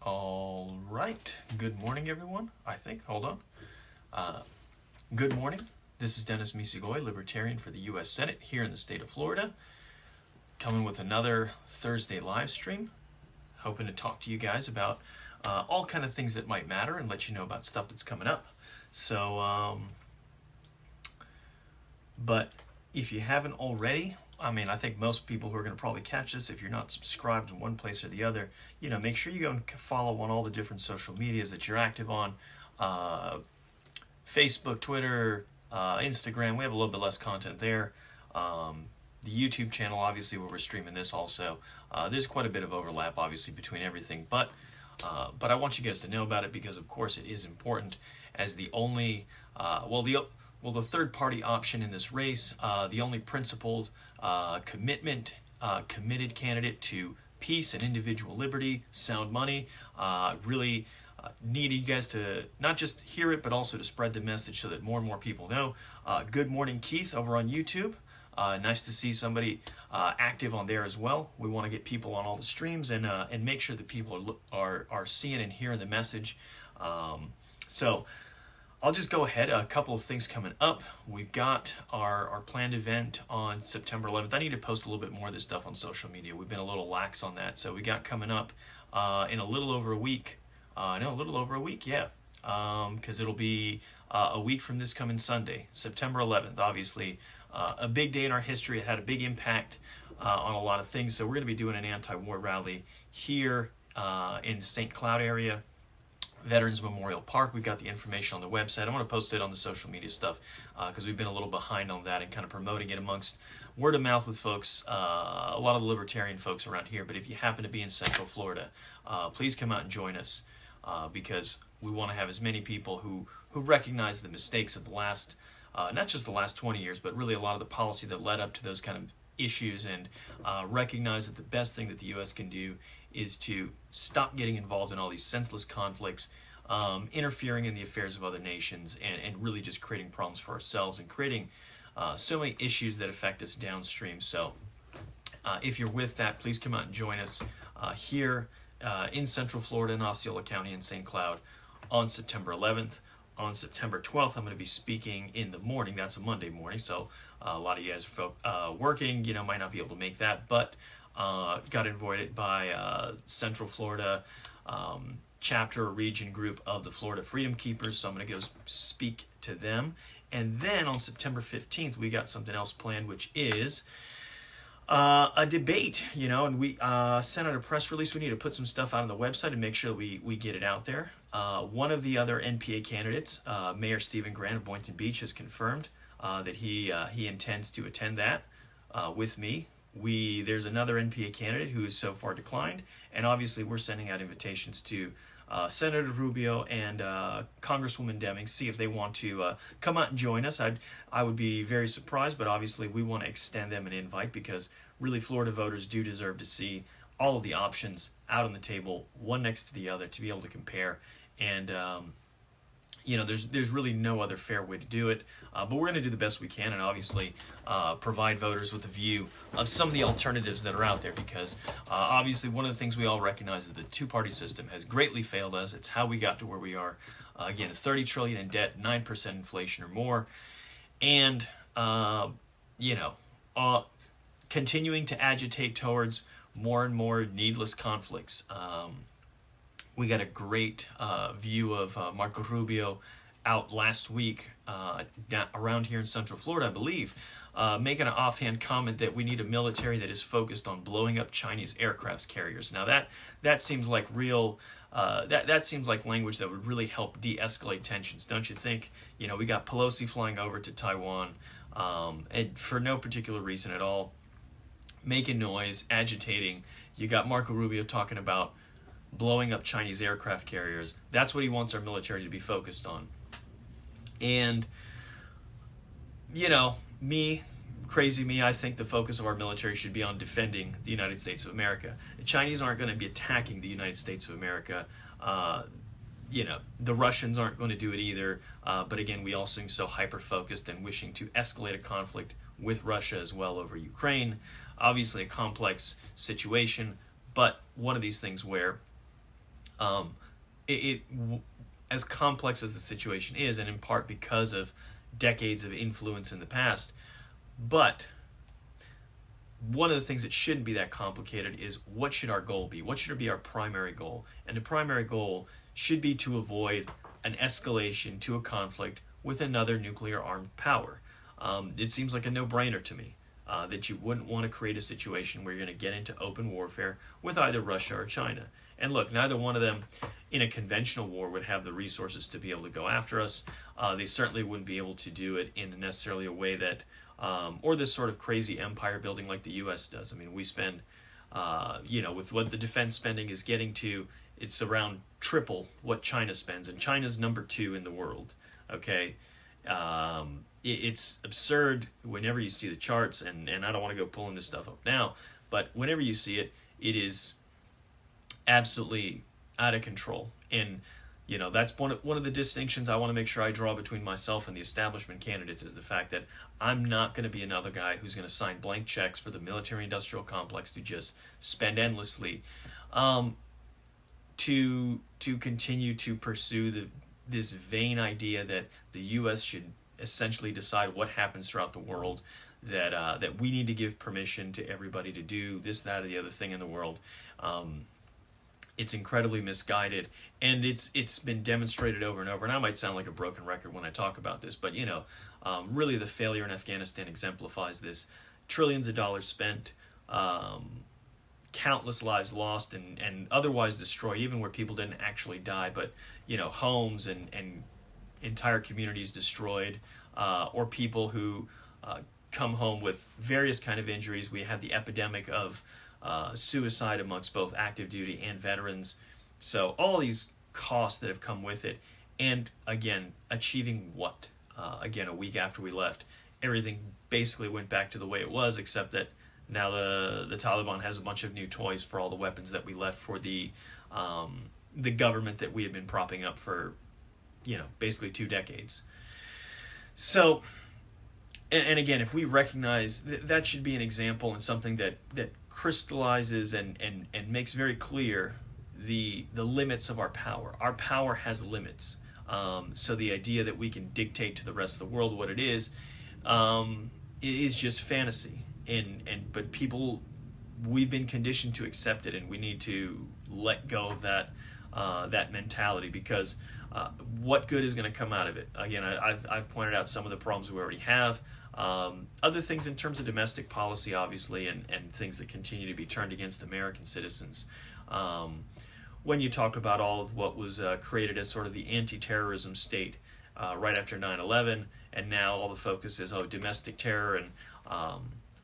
All right. Good morning, everyone. I think. Hold on. Good morning. This is Dennis Misigoy, Libertarian for the U.S. Senate here in the state of Florida. Coming with another Thursday live stream. Hoping to talk to you guys about all kind of things that might matter and let you know about stuff that's coming up. So, but if you haven't already, I think most people who are going to probably catch this, if you're not subscribed in one place or the other, make sure you go and follow on all the different social medias that you're active on. Facebook, Twitter, Instagram. We have a little bit less content there. The YouTube channel, obviously, where we're streaming this also. There's quite a bit of overlap, obviously, between everything. But I want you guys to know about it because, of course, it is important as the only, the third-party option in this race, the only principled, committed candidate to peace and individual liberty, sound money. Really need you guys to not just hear it, but also to spread the message so that more and more people know. Good morning, Keith, over on YouTube. Nice to see somebody active on there as well. We want to get people on all the streams and make sure that people are seeing and hearing the message. So I'll just go ahead. A couple of things coming up. We've got our planned event on September 11th. I need to post a little bit more of this stuff on social media. We've been a little lax on that. So we got coming up in a little over a week. Yeah. Because it'll be a week from this coming Sunday, September 11th, obviously. A big day in our history. It had a big impact on a lot of things. So we're going to be doing an anti-war rally here in St. Cloud area, Veterans Memorial Park. We've got the information on the website. I want to post it on the social media stuff because we've been a little behind on that and kind of promoting it amongst word of mouth with folks, a lot of the libertarian folks around here. But if you happen to be in Central Florida, please come out and join us because we want to have as many people who recognize the mistakes of the last not just the last 20 years, but really a lot of the policy that led up to those kind of issues and recognize that the best thing that the U.S. can do is to stop getting involved in all these senseless conflicts, interfering in the affairs of other nations, and really just creating problems for ourselves and creating so many issues that affect us downstream. So if you're with that, please come out and join us here in Central Florida in Osceola County in St. Cloud on September 11th. On September 12th, I'm going to be speaking in the morning. That's a Monday morning, so a lot of you guys are working, might not be able to make that, but got invited by Central Florida chapter or region group of the Florida Freedom Keepers, so I'm going to go speak to them. And then on September 15th, we got something else planned, which is a debate, and we sent out a press release. We need to put some stuff out on the website and make sure we get it out there. One of the other NPA candidates, Mayor Stephen Grant of Boynton Beach, has confirmed that he intends to attend that with me. There's another NPA candidate who has so far declined, and obviously we're sending out invitations to Senator Rubio and Congresswoman Deming, see if they want to come out and join us. I would be very surprised, but obviously we want to extend them an invite because really Florida voters do deserve to see all of the options out on the table, one next to the other, to be able to compare. And there's really no other fair way to do it, but we're going to do the best we can and obviously provide voters with a view of some of the alternatives that are out there because obviously one of the things we all recognize is the two-party system has greatly failed us. It's how we got to where we are. Again, $30 trillion in debt, 9% inflation or more, and continuing to agitate towards more and more needless conflicts. We got a great view of Marco Rubio out last week around here in Central Florida, I believe, making an offhand comment that we need a military that is focused on blowing up Chinese aircraft carriers. Now that seems like real. That seems like language that would really help de-escalate tensions, don't you think? We got Pelosi flying over to Taiwan, and for no particular reason at all, making noise, agitating. You got Marco Rubio talking about blowing up Chinese aircraft carriers. That's what he wants our military to be focused on. And, crazy me, I think the focus of our military should be on defending the United States of America. The Chinese aren't going to be attacking the United States of America. The Russians aren't going to do it either. But again, we all seem so hyper-focused and wishing to escalate a conflict with Russia as well over Ukraine. Obviously a complex situation, but one of these things where it as complex as the situation is, and in part because of decades of influence in the past, but one of the things that shouldn't be that complicated is what should our goal be? What should be our primary goal? And the primary goal should be to avoid an escalation to a conflict with another nuclear armed power. It seems like a no-brainer to me that you wouldn't want to create a situation where you're going to get into open warfare with either Russia or China. And look, neither one of them in a conventional war would have the resources to be able to go after us. They certainly wouldn't be able to do it in necessarily a way that, or this sort of crazy empire building like the U.S. does. I mean, we spend, with what the defense spending is getting to, it's around triple what China spends, and China's number 2 in the world. Okay, it's absurd whenever you see the charts, and I don't want to go pulling this stuff up now, but whenever you see it, it is absolutely out of control. And that's one of the distinctions I want to make sure I draw between myself and the establishment candidates, is the fact that I'm not going to be another guy who's going to sign blank checks for the military-industrial complex to just spend endlessly, to continue to pursue this vain idea that the U.S. should essentially decide what happens throughout the world, that we need to give permission to everybody to do this, that, or the other thing in the world. It's incredibly misguided, and it's been demonstrated over and over. And I might sound like a broken record when I talk about this, but really the failure in Afghanistan exemplifies this. Trillions of dollars spent, countless lives lost and otherwise destroyed, even where people didn't actually die, but homes and entire communities destroyed, or people who come home with various kind of injuries. We have the epidemic of suicide amongst both active duty and veterans. So all these costs that have come with it, and again, achieving what? Again, a week after we left, everything basically went back to the way it was, except that now the Taliban has a bunch of new toys for all the weapons that we left for the government that we had been propping up for, basically 2 decades. So, and again, if we recognize that should be an example and something that crystallizes and makes very clear the limits of our power. Our power has limits. So the idea that we can dictate to the rest of the world what it is just fantasy. But people, we've been conditioned to accept it, and we need to let go of that mentality, because what good is going to come out of it? Again, I've pointed out some of the problems we already have. Other things in terms of domestic policy, obviously, and things that continue to be turned against American citizens. When you talk about all of what was created as sort of the anti-terrorism state right after 9/11, and now all the focus is domestic terror, and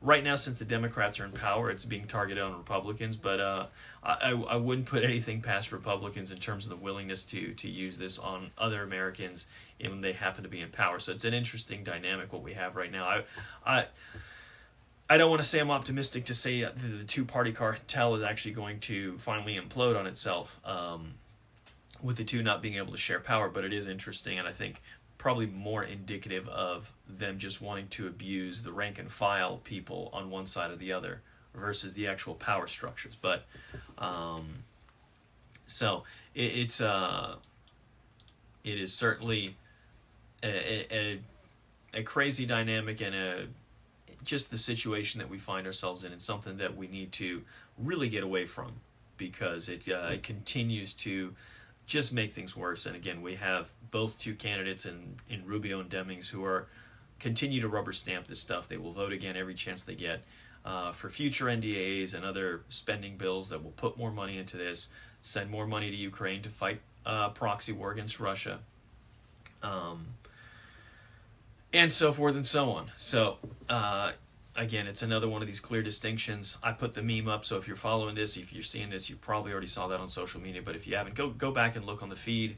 right now, since the Democrats are in power, it's being targeted on Republicans, but I wouldn't put anything past Republicans in terms of the willingness to use this on other Americans when they happen to be in power. So it's an interesting dynamic what we have right now. I don't want to say I'm optimistic to say the two-party cartel is actually going to finally implode on itself, with the two not being able to share power, but it is interesting, and I think probably more indicative of them just wanting to abuse the rank and file people on one side or the other versus the actual power structures. But so it is certainly a crazy dynamic, and just the situation that we find ourselves in, and something that we need to really get away from, because it continues to just make things worse. And again, we have both two candidates in Rubio and Demings who are continue to rubber stamp this stuff. They will vote again every chance they get for future NDAs and other spending bills that will put more money into this, send more money to Ukraine to fight proxy war against Russia, and so forth and so on. So again, it's another one of these clear distinctions. I put the meme up, so if you're following this, if you're seeing this, you probably already saw that on social media, but if you haven't, go back and look on the feed,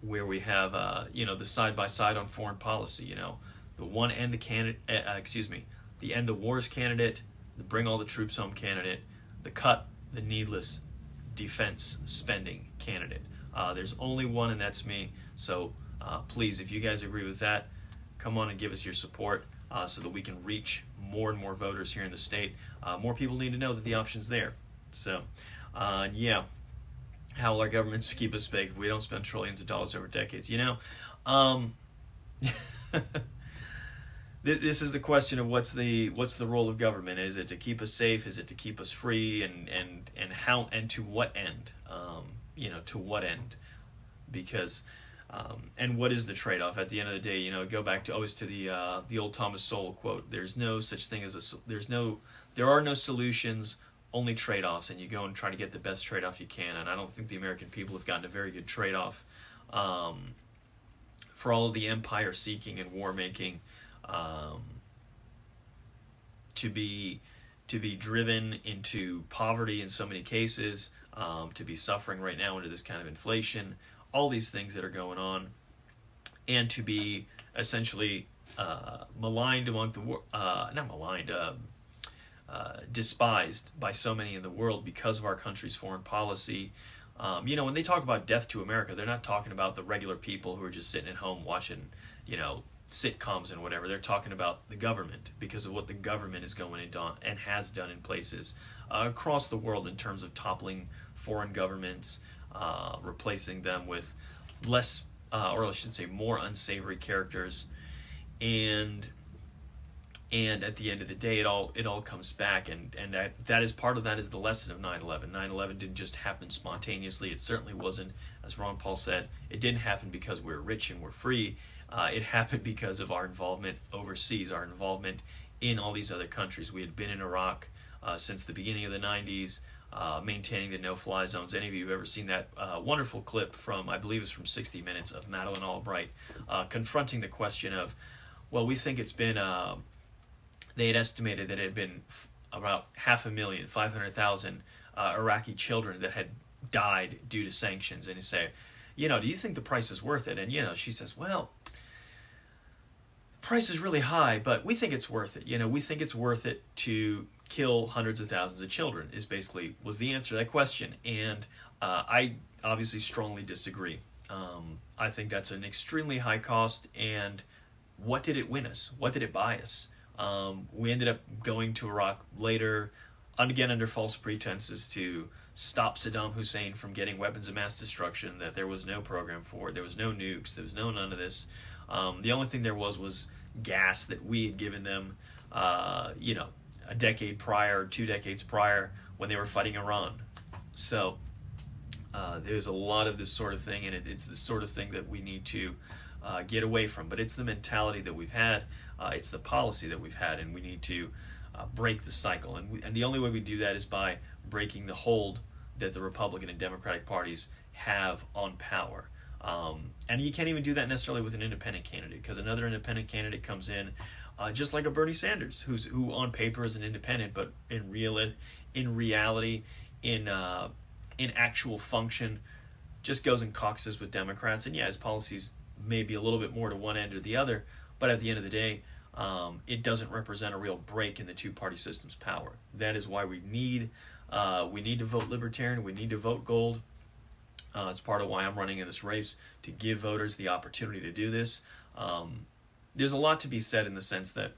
where we have the side-by-side on foreign policy, the one end the candidate, the end the wars candidate, the bring all the troops home candidate, the cut the needless defense spending candidate. There's only one, and that's me. So please, if you guys agree with that, come on and give us your support, so that we can reach more and more voters here in the state. More people need to know that the option's there. So, yeah. how will our governments keep us safe if we don't spend trillions of dollars over decades? Um, this is the question of what's the role of government? Is it to keep us safe? Is it to keep us free? And how, and to what end? To what end? Because and what is the trade-off at the end of the day? Go back to always to the old Thomas Sowell quote. There's no such thing as there are no solutions, only trade-offs, and you go and try to get the best trade-off you can. And I don't think the American people have gotten a very good trade-off for all of the empire seeking and war making, to be driven into poverty in so many cases, to be suffering right now under this kind of inflation, all these things that are going on, and to be essentially maligned among the not maligned, despised by so many in the world because of our country's foreign policy. When they talk about death to America, they're not talking about the regular people who are just sitting at home watching, sitcoms and whatever. They're talking about the government, because of what the government is going and has done in places across the world in terms of toppling foreign governments, replacing them with less, or I should say more unsavory characters, and at the end of the day, it all comes back, and that is part of that is the lesson of 9/11. 9/11 didn't just happen spontaneously. It certainly wasn't, as Ron Paul said, it didn't happen because we're rich and we're free. It happened because of our involvement overseas, our involvement in all these other countries. We had been in Iraq since the beginning of the 90s, maintaining the no-fly zones. Any of you who've ever seen that wonderful clip from, I believe it's from 60 Minutes, of Madeleine Albright, confronting the question of, well, we think it's been... they had estimated that it had been about 500,000, 500,000 Iraqi children that had died due to sanctions. And you say, do you think the price is worth it? And, she says, well, price is really high, but we think it's worth it. We think it's worth it to kill hundreds of thousands of children, was the answer to that question. And I obviously strongly disagree. I think that's an extremely high cost. And what did it win us? What did it buy us? We ended up going to Iraq later, again under false pretenses, to stop Saddam Hussein from getting weapons of mass destruction that there was no program for. There was no nukes. There was none of this. The only thing there was gas that we had given them, a decade prior, 2 decades prior, when they were fighting Iran. So there's a lot of this sort of thing, and it's the sort of thing that we need to get away from. But it's the mentality that we've had. It's the policy that we've had, and we need to break the cycle. And the only way we do that is by breaking the hold that the Republican and Democratic parties have on power. And you can't even do that necessarily with an independent candidate, because another independent candidate comes in, just like a Bernie Sanders, who on paper is an independent, but in reality, in actual function, just goes and caucuses with Democrats. And yeah, his policies may be a little bit more to one end or the other, but at the end of the day, it doesn't represent a real break in the two-party system's power. That is why we need to vote Libertarian. We need to vote Gold. It's part of why I'm running in this race, to give voters the opportunity to do this. There's a lot to be said in the sense that,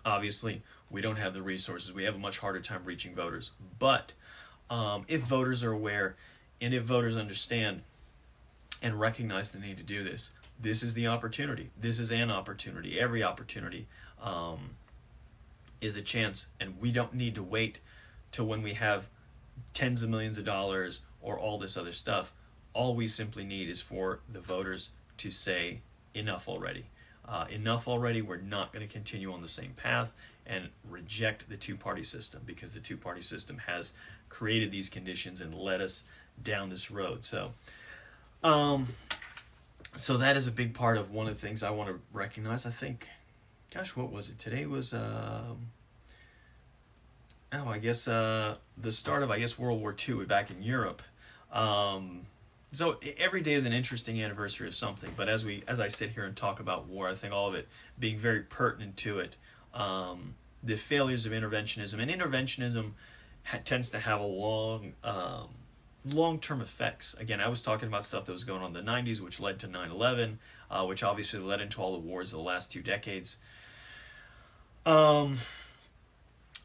obviously, we don't have the resources. We have a much harder time reaching voters. But if voters are aware, and if voters understand and recognize the need to do this, this is the opportunity. This is an opportunity. Every opportunity is a chance, and we don't need to wait till when we have tens of millions of dollars or all this other stuff. All we simply need is for the voters to say, enough already. Enough already. We're not going to continue on the same path, and reject the two-party system, because the two-party system has created these conditions and led us down this road. So that is a big part of one of the things I want to recognize. I think, gosh, what was it? Today was, the start of, World War II back in Europe. So every day is an interesting anniversary of something. But as I sit here and talk about war, I think all of it being very pertinent to it. The failures of interventionism. And interventionism tends to have a long-term effects. Again, I was talking about stuff that was going on in the 90s, which led to 9/11, which obviously led into all the wars of the last 2 decades.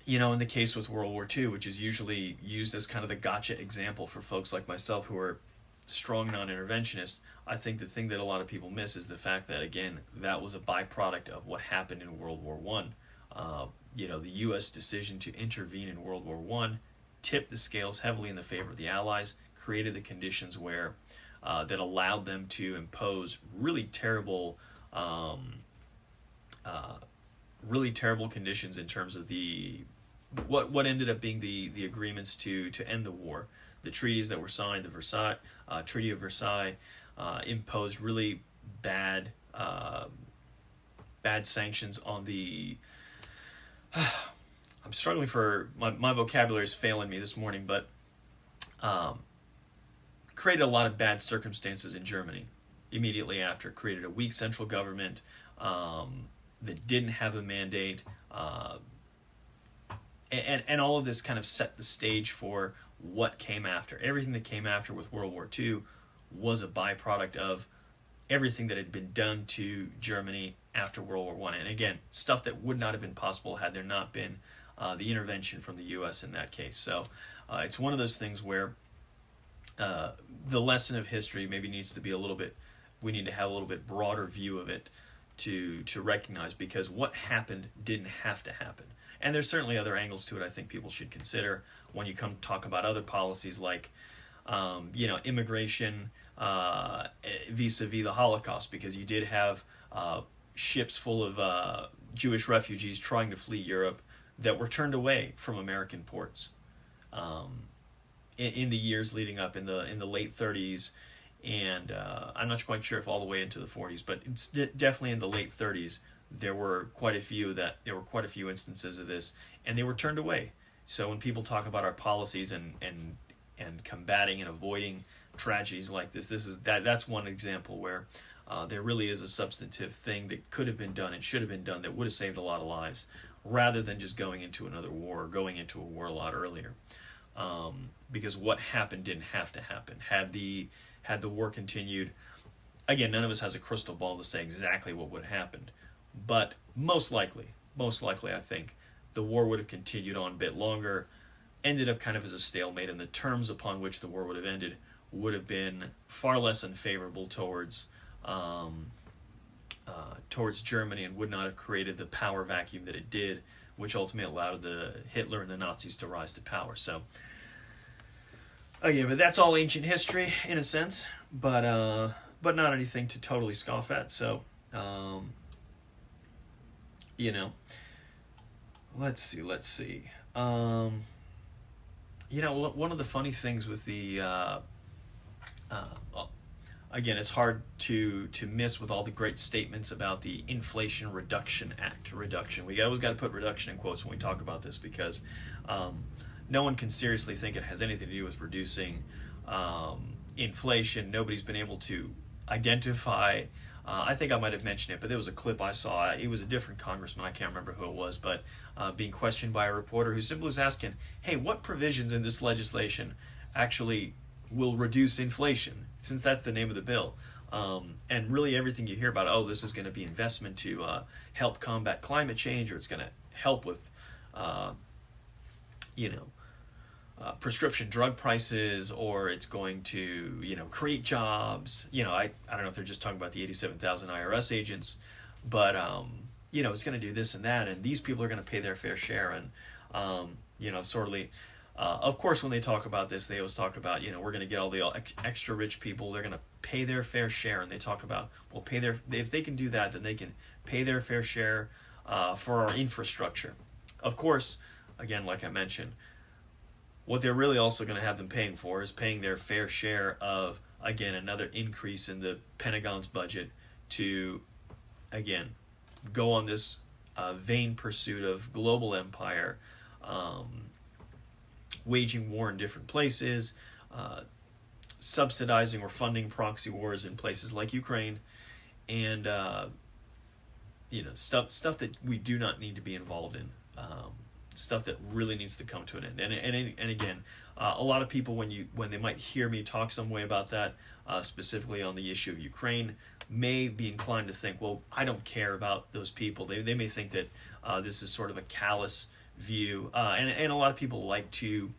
in the case with World War II, which is usually used as kind of the gotcha example for folks like myself who are strong non-interventionists, I think the thing that a lot of people miss is the fact that, again, that was a byproduct of what happened in World War I. The U.S. decision to intervene in World War I tipped the scales heavily in the favor of the Allies, created the conditions where that allowed them to impose really terrible conditions in terms of what ended up being the agreements to end the war. The treaties that were signed, the Treaty of Versailles, imposed really bad sanctions on the. I'm struggling for my vocabulary is failing me this morning, but created a lot of bad circumstances in Germany immediately after. Created a weak central government that didn't have a mandate, and all of this kind of set the stage for what came after. Everything that came after with World War II was a byproduct of everything that had been done to Germany after World War I. And again, stuff that would not have been possible had there not been the intervention from the U.S. in that case. So it's one of those things where the lesson of history maybe needs to be we need to have a little bit broader view of it to recognize, because what happened didn't have to happen. And there's certainly other angles to it I think people should consider when you come to talk about other policies like, immigration vis-a-vis the Holocaust, because you did have ships full of Jewish refugees trying to flee Europe that were turned away from American ports in the years leading up in the late 30s, and I'm not quite sure if all the way into the 40s, but it's definitely in the late 30s. There were quite a few instances of this, and they were turned away. So when people talk about our policies and combating and avoiding tragedies like that's one example where there really is a substantive thing that could have been done and should have been done that would have saved a lot of lives, rather than just going into another war or going into a war a lot earlier. Because what happened didn't have to happen. Had the war continued, again, none of us has a crystal ball to say exactly what would have happened. But most likely, I think, the war would have continued on a bit longer, ended up kind of as a stalemate, and the terms upon which the war would have ended would have been far less unfavorable towards Germany, and would not have created the power vacuum that it did, which ultimately allowed Hitler and the Nazis to rise to power. So, again, but that's all ancient history in a sense, but not anything to totally scoff at. So, let's see. One of the funny things with the again, it's hard to miss with all the great statements about the Inflation Reduction Act. We always got to put reduction in quotes when we talk about this, because no one can seriously think it has anything to do with reducing inflation. Nobody's been able to identify. I think I might have mentioned it, but there was a clip I saw. It was a different congressman. I can't remember who it was, but being questioned by a reporter who simply was asking, hey, what provisions in this legislation actually will reduce inflation, since that's the name of the bill. And really everything you hear about, this is going to be investment to help combat climate change, or it's going to help with, prescription drug prices, or it's going to, create jobs. I don't know if they're just talking about the 87,000 IRS agents, but, it's going to do this and that, and these people are going to pay their fair share. And, of course, when they talk about this, they always talk about, we're going to get all the extra rich people, they're going to pay their fair share. And they talk about, if they can do that, then they can pay their fair share for our infrastructure. Of course, again, like I mentioned, what they're really also going to have them paying for is paying their fair share of, again, another increase in the Pentagon's budget to, again, go on this vain pursuit of global empire, waging war in different places, subsidizing or funding proxy wars in places like Ukraine, and stuff that we do not need to be involved in. Stuff that really needs to come to an end. And again, a lot of people, when they might hear me talk some way about that, specifically on the issue of Ukraine, may be inclined to think, well, I don't care about those people. They may think that this is sort of a callous view, and a lot of people like to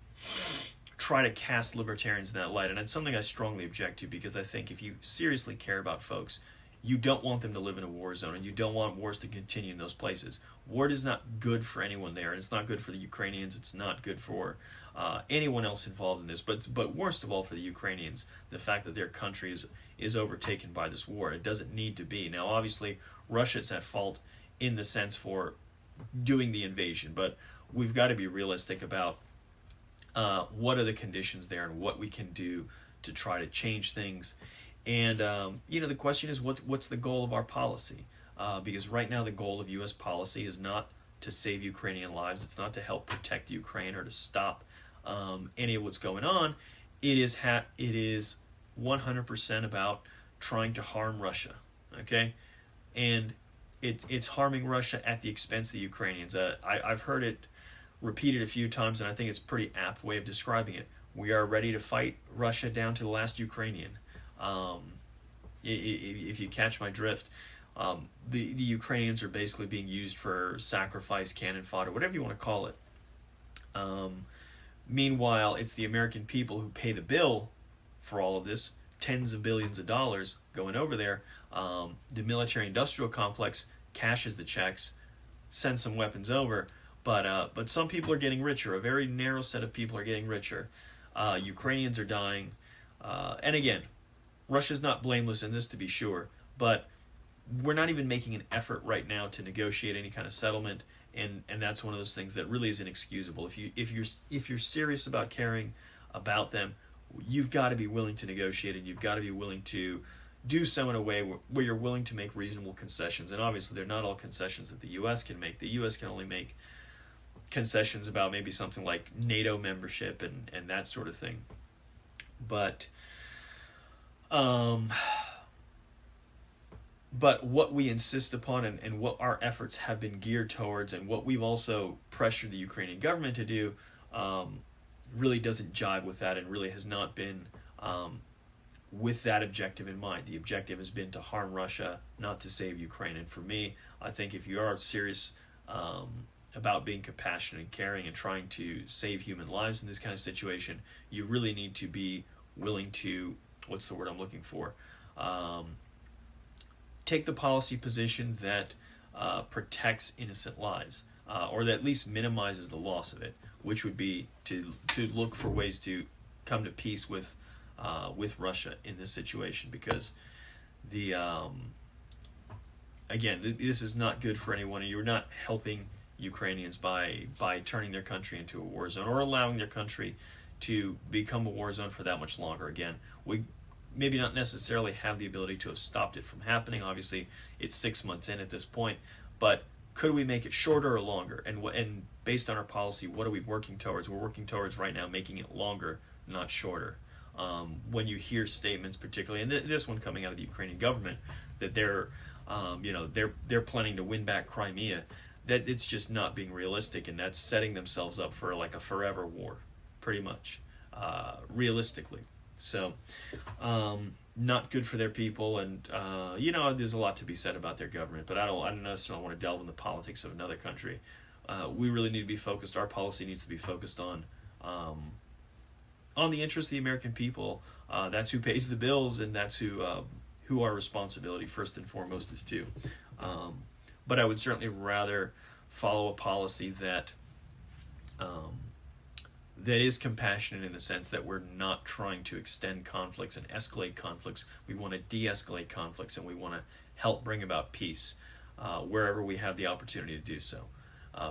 try to cast libertarians in that light, and it's something I strongly object to, because I think if you seriously care about folks, you don't want them to live in a war zone, and you don't want wars to continue in those places. War is not good for anyone there, and it's not good for the Ukrainians. It's not good for anyone else involved in this, but worst of all for the Ukrainians, the fact that their country is overtaken by this war. It doesn't need to be. Now, obviously, Russia's at fault in the sense for doing the invasion, but we've got to be realistic about what are the conditions there and what we can do to try to change things. And the question is, what's the goal of our policy? Because right now the goal of U.S. policy is not to save Ukrainian lives. It's not to help protect Ukraine or to stop any of what's going on. It is 100% about trying to harm Russia. Okay, and it's harming Russia at the expense of the Ukrainians. I've heard it repeated a few times, and I think it's a pretty apt way of describing it. We are ready to fight Russia down to the last Ukrainian. If you catch my drift, the Ukrainians are basically being used for sacrifice, cannon fodder, whatever you want to call it. Meanwhile, it's the American people who pay the bill for all of this, tens of billions of dollars going over there. The military-industrial complex cashes the checks, sends some weapons over, but some people are getting richer. A very narrow set of people are getting richer. Ukrainians are dying. And again, Russia's not blameless in this, to be sure, but we're not even making an effort right now to negotiate any kind of settlement, and that's one of those things that really is inexcusable. If you're serious about caring about them, you've got to be willing to negotiate, and you've got to be willing to do so in a way where you're willing to make reasonable concessions. And obviously, they're not all concessions that the U.S. can make. The U.S. can only make concessions about maybe something like NATO membership and that sort of thing. But what we insist upon and what our efforts have been geared towards, and what we've also pressured the Ukrainian government to do, really doesn't jive with that, and really has not been with that objective in mind. The objective has been to harm Russia, not to save Ukraine. And for me, I think if you are serious about being compassionate and caring and trying to save human lives in this kind of situation, you really need to be willing to, what's the word I'm looking for, take the policy position that protects innocent lives, or that at least minimizes the loss of it, which would be to look for ways to come to peace with Russia in this situation, because again, this is not good for anyone. You're not helping Ukrainians by turning their country into a war zone, or allowing their country to become a war zone for that much longer. Again, we maybe not necessarily have the ability to have stopped it from happening. Obviously, it's 6 months in at this point, but could we make it shorter or longer? And based on our policy, what are we working towards? We're working towards right now making it longer, not shorter. When you hear statements, particularly, and this one coming out of the Ukrainian government, that they're planning to win back Crimea, that it's just not being realistic, and that's setting themselves up for like a forever war, pretty much, realistically. So, not good for their people, and there's a lot to be said about their government, but I don't necessarily want to delve in the politics of another country. We really need to be focused. Our policy needs to be focused on the interests of the American people. That's who pays the bills, and that's who our responsibility first and foremost is to. But I would certainly rather follow a policy that is compassionate, in the sense that we're not trying to extend conflicts and escalate conflicts. We want to de-escalate conflicts, and we want to help bring about peace wherever we have the opportunity to do so,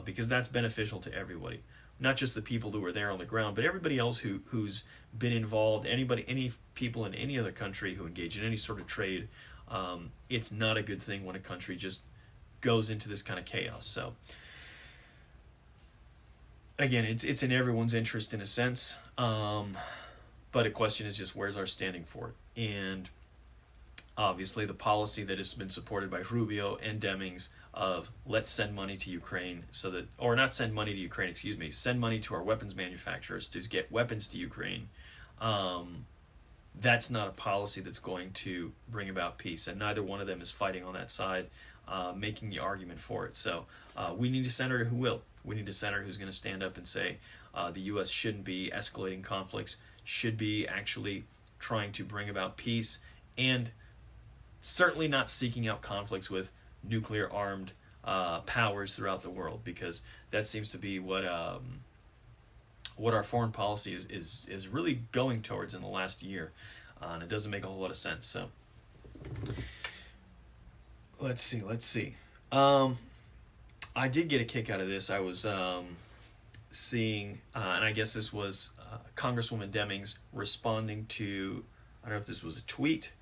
because that's beneficial to everybody, not just the people who are there on the ground, but everybody else who's been involved. Any people in any other country who engage in any sort of trade. It's not a good thing when a country just goes into this kind of chaos. So again, it's in everyone's interest in a sense, but the question is just, where's our standing for it? And obviously the policy that has been supported by Rubio and Demings of let's send money to Ukraine, send money to our weapons manufacturers to get weapons to Ukraine, that's not a policy that's going to bring about peace, and neither one of them is fighting on that side. making the argument for it. So we need a senator who will. We need a senator who's going to stand up and say the U.S. shouldn't be escalating conflicts, should be actually trying to bring about peace, and certainly not seeking out conflicts with nuclear armed powers throughout the world, because that seems to be what our foreign policy is really going towards in the last year, and it doesn't make a whole lot of sense. So let's see. I did get a kick out of this. I was seeing, and I guess this was Congresswoman Demings responding to, I don't know if this was a tweet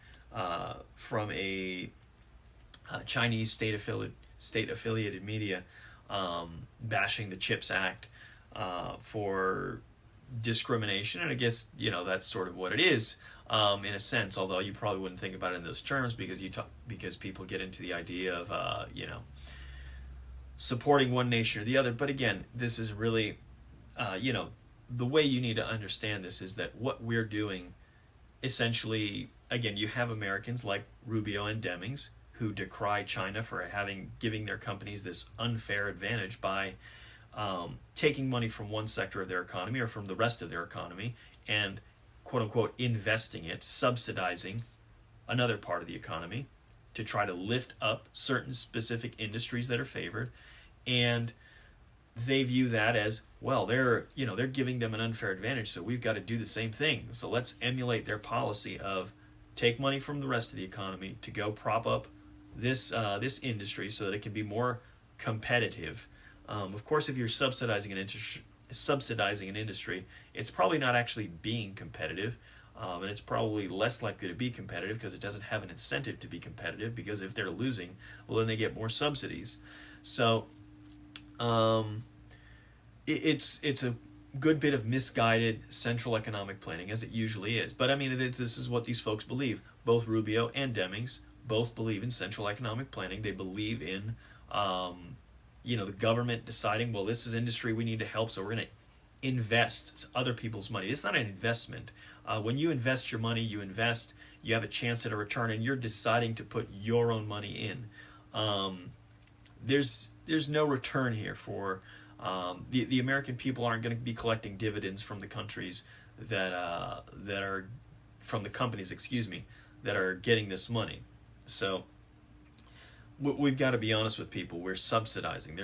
from a Chinese state-affiliated media bashing the CHIPS Act for discrimination, and I guess that's sort of what it is in a sense. Although you probably wouldn't think about it in those terms, because people get into the idea of supporting one nation or the other. But again, this is really the way you need to understand this is that what we're doing, essentially, again, you have Americans like Rubio and Demings who decry China for giving their companies this unfair advantage by taking money from one sector of their economy or from the rest of their economy and, quote unquote, investing it, subsidizing another part of the economy to try to lift up certain specific industries that are favored. And they view that as, well, they're giving them an unfair advantage, so we've got to do the same thing. So let's emulate their policy of take money from the rest of the economy to go prop up this industry so that it can be more competitive. Of course, if you're subsidizing an industry, it's probably not actually being competitive, and it's probably less likely to be competitive because it doesn't have an incentive to be competitive, because if they're losing, well, then they get more subsidies. So it's a good bit of misguided central economic planning, as it usually is. But I mean, this is what these folks believe. Both Rubio and Demings both believe in central economic planning. They believe in the government deciding, well, this is industry we need to help, so we're going to invest other people's money. It's not an investment. When you invest your money, you have a chance at a return, and you're deciding to put your own money in. There's no return here for the American people. Aren't going to be collecting dividends from the countries that are from the companies, that are getting this money. So we've got to be honest with people. They're subsidizing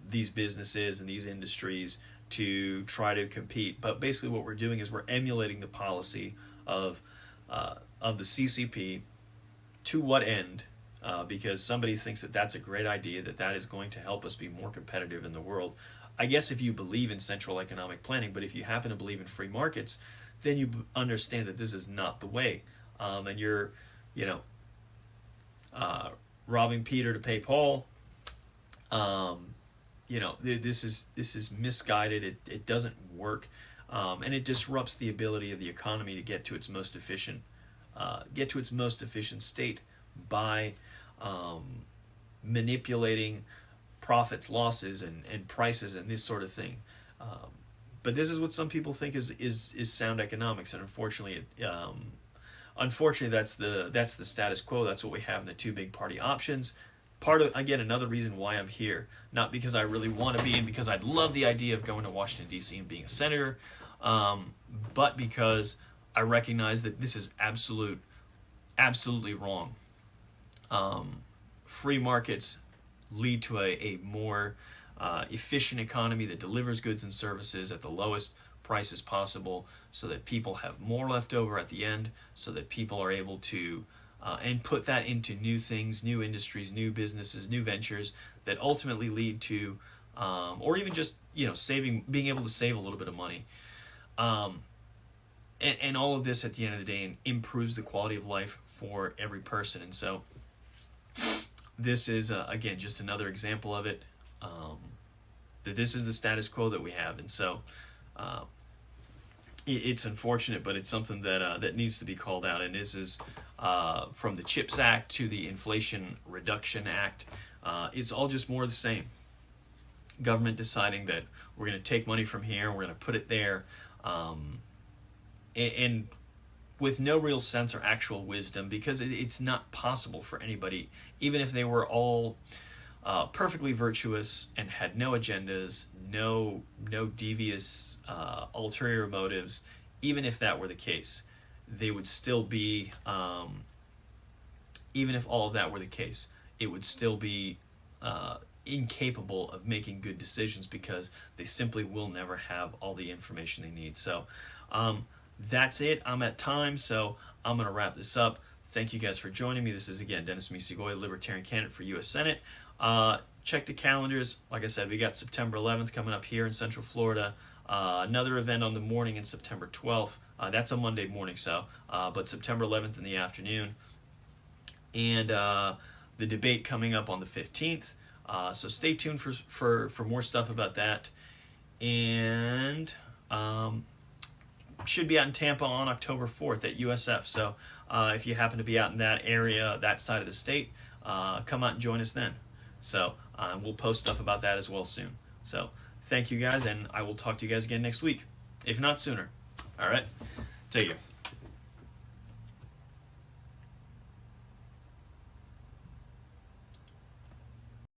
these businesses and these industries to try to compete. But basically what we're doing is we're emulating the policy of the CCP. To what end? Because somebody thinks that that's a great idea, that is going to help us be more competitive in the world. I guess if you believe in central economic planning, but if you happen to believe in free markets, then you understand that this is not the way. And you're, robbing Peter to pay Paul. This is misguided. It doesn't work, and it disrupts the ability of the economy to get to its most efficient state by manipulating profits, losses, and prices, and this sort of thing. But this is what some people think is sound economics, and unfortunately, that's the status quo. That's what we have in the two big party options. Another reason why I'm here, not because I really want to be, and because I'd love the idea of going to Washington D.C. and being a senator, but because I recognize that this is absolutely wrong. Free markets lead to a more efficient economy that delivers goods and services at the lowest prices possible, so that people have more left over at the end, so that people are able to and put that into new things, new industries, new businesses, new ventures that ultimately lead to, or even just being able to save a little bit of money, and all of this at the end of the day improves the quality of life for every person. And so this is again just another example of it, that this is the status quo that we have. And so it's unfortunate, but it's something that needs to be called out. And this is from the CHIPS Act to the Inflation Reduction Act. It's all just more of the same. Government deciding that we're going to take money from here and we're going to put it there, and with no real sense or actual wisdom, because it's not possible for anybody, even if they were all perfectly virtuous and had no agendas, no devious ulterior motives. Even if that were the case, they would still be, even if all of that were the case, it would still be incapable of making good decisions, because they simply will never have all the information they need. So that's it. I'm at time, so I'm going to wrap this up. Thank you guys for joining me. This is, again, Dennis Misigoy, Libertarian candidate for U.S. Senate. Check the calendars. Like I said, we got September 11th coming up here in Central Florida. Another event on the morning in September 12th. That's a Monday morning, but September 11th in the afternoon. And the debate coming up on the 15th. So stay tuned for more stuff about that. And should be out in Tampa on October 4th at USF. So if you happen to be out in that area, that side of the state, come out and join us then. So we'll post stuff about that as well soon. So thank you guys, and I will talk to you guys again next week, if not sooner. All right, take care.